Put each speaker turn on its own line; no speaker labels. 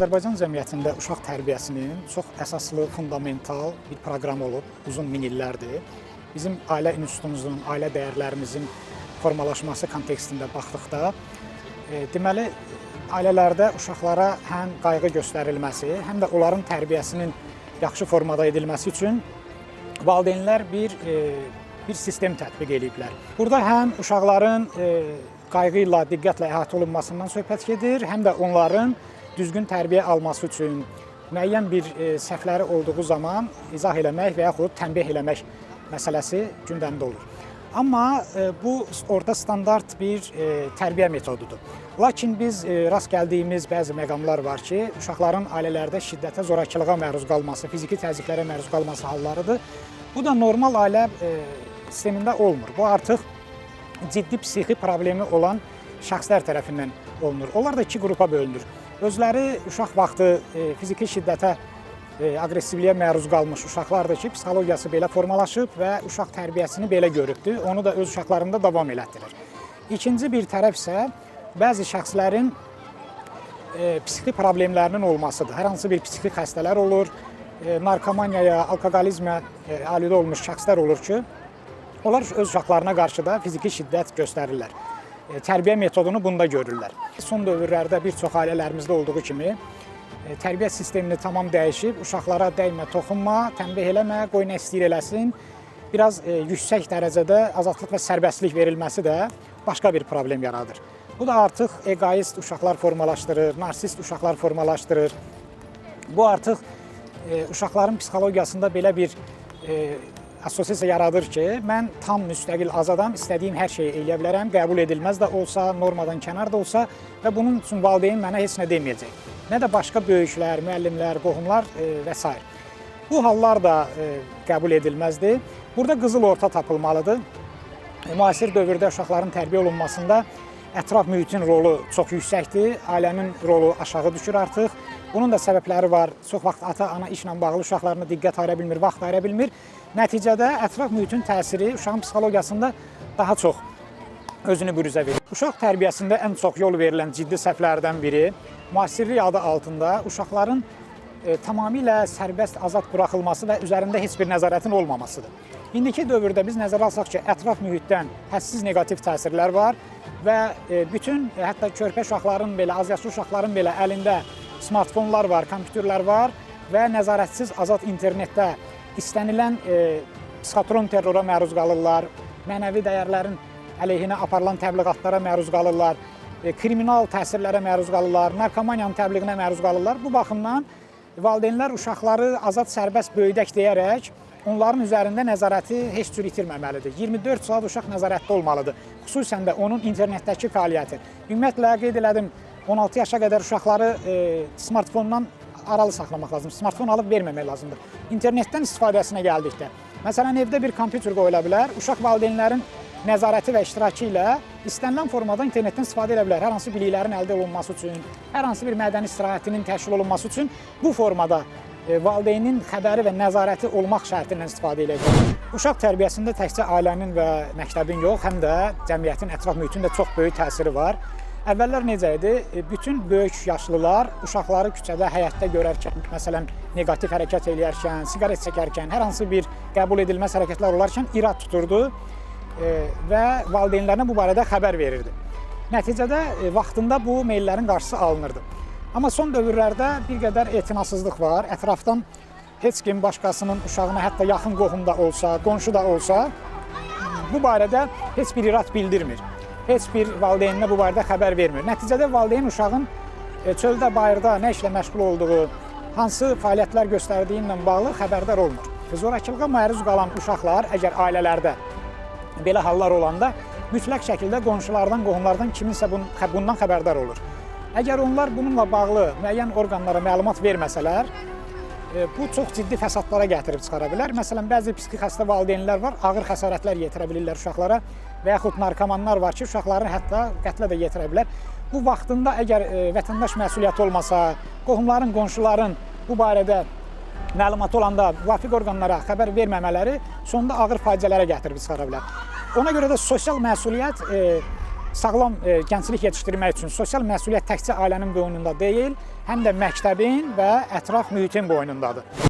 Azərbaycan cəmiyyətində uşaq tərbiyəsinin çox əsaslı, fundamental bir proqram olub, uzun min illərdir. Bizim ailə institutumuzun, ailə dəyərlərimizin formalaşması kontekstində baxdıqda, deməli, ailələrdə uşaqlara həm qayğı göstərilməsi, həm də onların tərbiyəsinin yaxşı formada edilməsi üçün valideynlər bir sistem tətbiq ediblər. Burada həm uşaqların qayğı ilə, diqqətlə əhatə olunmasından söhbət gedir, həm də onların düzgün tərbiyə alması üçün müəyyən bir səhvləri olduğu zaman izah eləmək və yaxud tənbih eləmək məsələsi gündəmdə olur. Amma bu orta standart bir tərbiyə metodudur. Lakin biz rast gəldiyimiz bəzi məqamlar var ki, uşaqların ailələrdə şiddətə, zorakılığa məruz qalması, fiziki təzyiqlərə məruz qalması hallarıdır. Bu da normal ailə sistemində olmur. Bu artıq ciddi psixi problemi olan şəxslər tərəfindən olunur. Onlar da iki qrupa bölünür. Özləri uşaq vaxtı fiziki şiddətə, aqressivliyə məruz qalmış uşaqlardır ki, psixologiyası belə formalaşıb və uşaq tərbiyəsini belə görübdür. Onu da öz uşaqlarında davam elətdirir. İkinci bir tərəf isə bəzi şəxslərin psixi problemlərinin olmasıdır. Hər hansı bir psixi xəstələr olur, narkomaniyaya, alkoqolizmə aludə olmuş şəxslər olur ki, onlar öz uşaqlarına qarşı da fiziki şiddət göstərirlər. Tərbiyə metodunu bunda görürlər. Son dövrlərdə bir çox ailələrimizdə olduğu kimi tərbiyə sistemini tamam dəyişib, uşaqlara dəymə, toxunma, tənbih eləmə, qoy nə istəyir eləsin. Biraz yüksək dərəcədə azadlıq və sərbəstlik verilməsi də başqa bir problem yaradır. Bu da artıq egoist uşaqlar formalaşdırır, narsist uşaqlar formalaşdırır. Bu artıq uşaqların psixologiyasında belə bir assosiasiya yaradır ki, mən tam müstəqil azadam, istədiyim hər şeyi eləyə bilərəm, qəbul edilməz də olsa, normadan kənar da olsa və bunun üçün valideyn mənə heç nə deməyəcək. Nə də başqa böyüklər, müəllimlər, qohumlar və s. Bu hallar da qəbul edilməzdir. Burada qızıl orta tapılmalıdır. Müasir dövrdə uşaqların tərbiyə olunmasında ətraf mühitin rolu çox yüksəkdir, ailənin rolu aşağı düşür artıq. Bunun da səbəbləri var. Çox vaxt ata-ana işlə bağlı uşaqlarına diqqət ayıra bilmir, vaxt ayıra bilmir. Nəticədə ətraf mühitin təsiri uşağın psixologiyasında daha çox özünü büruzə verir. Uşaq tərbiyəsində ən çox yol verilən ciddi səhvlərdən biri müasirlik adı altında uşaqların tamamilə sərbəst, azad buraxılması və üzərində heç bir nəzarətin olmamasıdır. İndiki dövrdə biz nəzərə alsaq ki, ətraf mühitdən hədsiz neqativ təsirlər var və bütün, hətta körpə uşaqların belə, az yaşlı uşaqların belə əlində smartfonlar var, kompüterlər var və nəzarətsiz azad internetdə istənilən psixotron terrora məruz qalırlar, mənəvi dəyərlərin əleyhinə aparılan təbliğatlara məruz qalırlar, kriminal təsirlərə məruz qalırlar, narkomaniyanın təbliğinə məruz qalırlar. Bu baxımdan valideynlər uşaqları azad sərbəst böyüdək deyərək onların üzərində nəzarəti heç cür itirməməlidir. 24 saat uşaq nəzarətdə olmalıdır, xüsusən də onun internetdəki fəaliyyəti. Ümumiyyətlə, qeyd elədim, 16 yaşa qədər uşaqları smartfondan aralı saxlamaq lazımdır. Smartfon alıb verməmək lazımdır. İnternetdən istifadəsinə gəldikdə, məsələn, evdə bir kompüter qoyula bilər, uşaq valideynlərin nəzarəti və iştirakı ilə istənilən formada internetdən istifadə edə bilər. Hər hansı biliklərin əldə olunması üçün, hər hansı bir mədəni istirahətinin təşkil olunması üçün bu formada valideynin xəbəri və nəzarəti olmaq şərti ilə istifadə edə bilər. Uşaq tərbiyəsində təkcə ailənin və məktəbin yox, həm də cəmiyyətin, ətraf mühitin də çox böyük təsiri var. Əvvəllər necə idi? Bütün böyük yaşlılar uşaqları küçədə, həyətdə görərkən, məsələn, neqativ hərəkət eləyərkən, siqaret çəkərkən, hər hansı bir qəbul edilməz hərəkətlər olarkən irad tuturdu və valideynlərinə bu barədə xəbər verirdi. Nəticədə vaxtında bu meyllərin qarşısı alınırdı. Amma son dövrlərdə bir qədər etinasızlıq var. Ətrafdan heç kim başqasının uşağına, hətta yaxın qohumda olsa, qonşu da olsa, bu barədə heç bir irad bildirmir. Heç bir valideyninə bu barədə xəbər vermir. Nəticədə valideyn uşağın çöldə, bayırda nə işlə məşğul olduğu, hansı fəaliyyətlər göstərdiyindən bağlı xəbərdar olmur. Zorakılığa məruz qalan uşaqlar, əgər ailələrdə belə hallar olanda, mütləq şəkildə qonşulardan, qohumlardan kiminsə bundan xəbərdar olur. Əgər onlar bununla bağlı müəyyən orqanlara məlumat verməsələr, bu çox ciddi fəsadlara gətirib çıxara bilər. Məsələn, bəzi psixi xəstə valideynlər var, ağır xəsarətlər yetirə bilirlər uşaqlara və yaxud narkomanlar var ki, uşaqlarını hətta qətlə də yetirə bilər. Bu vaxtında əgər vətəndaş məsuliyyəti olmasa, qohumların, qonşuların bu barədə məlumat olanda müvafiq orqanlara xəbər verməmələri sonda ağır faciələrə gətirib çıxara bilər. Ona görə də sosial məsuliyyət Sağlam gənclik yetişdirmək üçün sosial məsuliyyət təkcə ailənin boynunda deyil, həm də məktəbin və ətraf mühitin boynundadır.